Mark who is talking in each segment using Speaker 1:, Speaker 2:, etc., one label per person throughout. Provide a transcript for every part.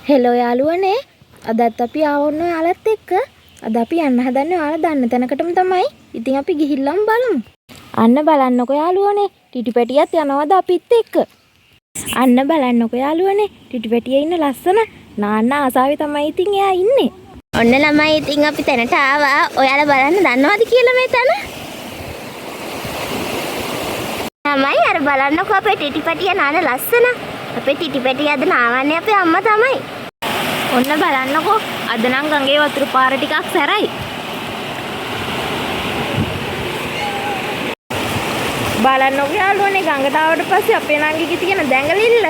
Speaker 1: Hello යාළුවනේ අදත් අපි ආවොන්න ඔයාලත් එක්ක අද අපි යන්න හදන්නේ ඔයාලා දන්න තැනකටම තමයි. ඉතින් අපි ගිහිල්ලාම බලමු. අන්න බලන්නකෝ යාළුවනේ ටිටිපැටියත් යනවාද අපිත් එක්ක. අන්න බලන්නකෝ යාළුවනේ ටිටිපැටියේ ඉන්න ලස්සන නාන්න ආසාවේ තමයි ඉතින් එයා ඉන්නේ.
Speaker 2: ඔන්න ළමයි ඉතින් අපි තැනට ආවා. ඔයාලා බලන්න දන්නවද කියලා මේ තැන? ළමයි අර බලන්නකෝ අපේ ටිටිපැටිය නාන ලස්සන. අපේ ටිටිපැටිය අද නාවන්නේ අපේ අම්මා තමයි.
Speaker 1: ඔන්න බලන්නකෝ අද නම් ගඟේ වතුර පාර ටිකක් සැරයි. බලන්නකෝ යාළුවනේ ගඟට ආවට පස්සේ අපේ නංගිගේ තියෙන දැඟලිල්ල.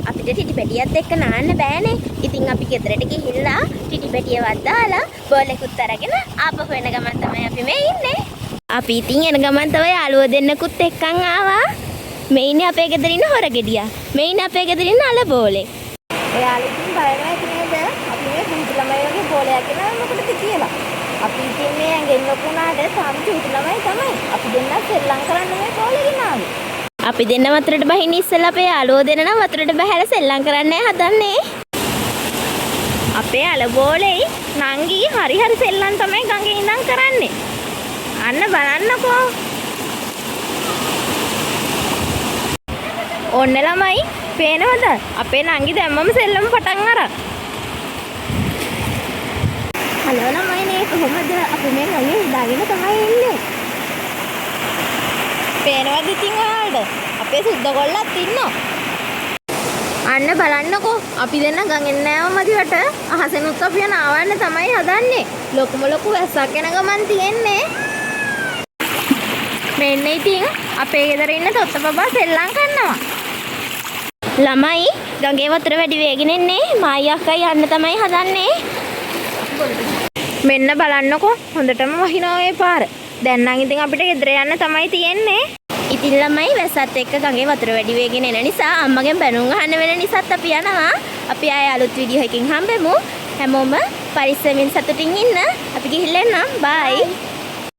Speaker 2: අපිට ටිටිපැටියත් එක්ක නාන්න බෑනේ. ඉතින් අපි ගෙදරට ගිහිල්ලා ටිටිපැටියවත් දාලා බෝලෙකුත් අරගෙන ආපහු එන ගමන් තමයි අපි මේ ඉන්නේ. අපි ඉතින් එන ගමන් තමයි යාළුවෝ දෙන්නෙකුත් එක්කන් ආවා. මේ ඉන්නේ අපේ ගෙදර ඉන්න හොරගෙඩියා. මේ ඉන්නේ අපේ ගෙදර ඉන්න අල බෝලේ.
Speaker 1: ඔයාලා ඉතින් බලනවා නේද? අපි මේ පුංචි ළමයි වගේ බෝලයක් ගෙනල්ලා මොකටද කියලා. අපි ඉතින් මේ ඇඟෙන් ලොකුනාට තාම චූටි ළමයි තමයි. අපි දෙන්න සෙල්ලම් කරන්න මේ බෝලේ ගෙනාවේ.
Speaker 2: අපි දෙන්න වතුරට බහින්න ඉස්සෙල්ලා අපේ යාළුවෝ දෙන්න නම් වතුරට බහැලා සෙල්ලම් කරන්නයි හදන්නේ.
Speaker 1: අපේ අල බෝලේ නංගි හරි සෙල්ලම් තමයි ගඟේ ඉඳන් කරන්නේ. අන්න බලන්නකෝ. ඔන්න ළමයි පේනවද? අපේ නංගි දැම්මම සෙල්ලම පටන් අරන්.
Speaker 2: හලෝ ළමයිනේ කොහොමද? අපි මේ ගඟේ ඉඳගෙන තමයි ඉන්නේ.
Speaker 1: පේනවද ඉතින් ඔයාලට? අපේ සුද්ද කොල්ලත් ඉන්නවා. අන්න බලන්නකෝ අපි දෙන්න ගඟෙන් නෑව මදිවට අහසෙනුත් අපි නාවන්න තමයි හදන්නේ. ලොකු වැස්සක් එන ගමන් තියෙන්නේ. මෙන්න ඉතින් අපේ ගෙදර ඉන්න තොත්ත බබා සෙල්ලම් කරනවා.
Speaker 2: ළමයි ගඟේ වතුර වැඩි වේගෙන එන්නේ. මායි අක්කයි යන්න තමයි හදන්නේ.
Speaker 1: මෙන්න බලන්නකෝ හොඳටම වහිනවා මේ පාර. දැන් නම් ඉතින් අපිට ගෙදර යන්න තමයි තියෙන්නේ.
Speaker 2: ඉතින් ළමයි වැස්සත් එක්ක ගඟේ වතුර වැඩි වේගෙන එන නිසා අම්මගෙන් බැනුම් අහන්න වෙන නිසාත් අපි යනවා. අපි ආයේ අලුත් වීඩියෝ එකකින් හම්බෙමු. හැමෝම පරිස්සමින් සතුටින් ඉන්න. අපි ගිහිල්ලා එන්නම්. බයි.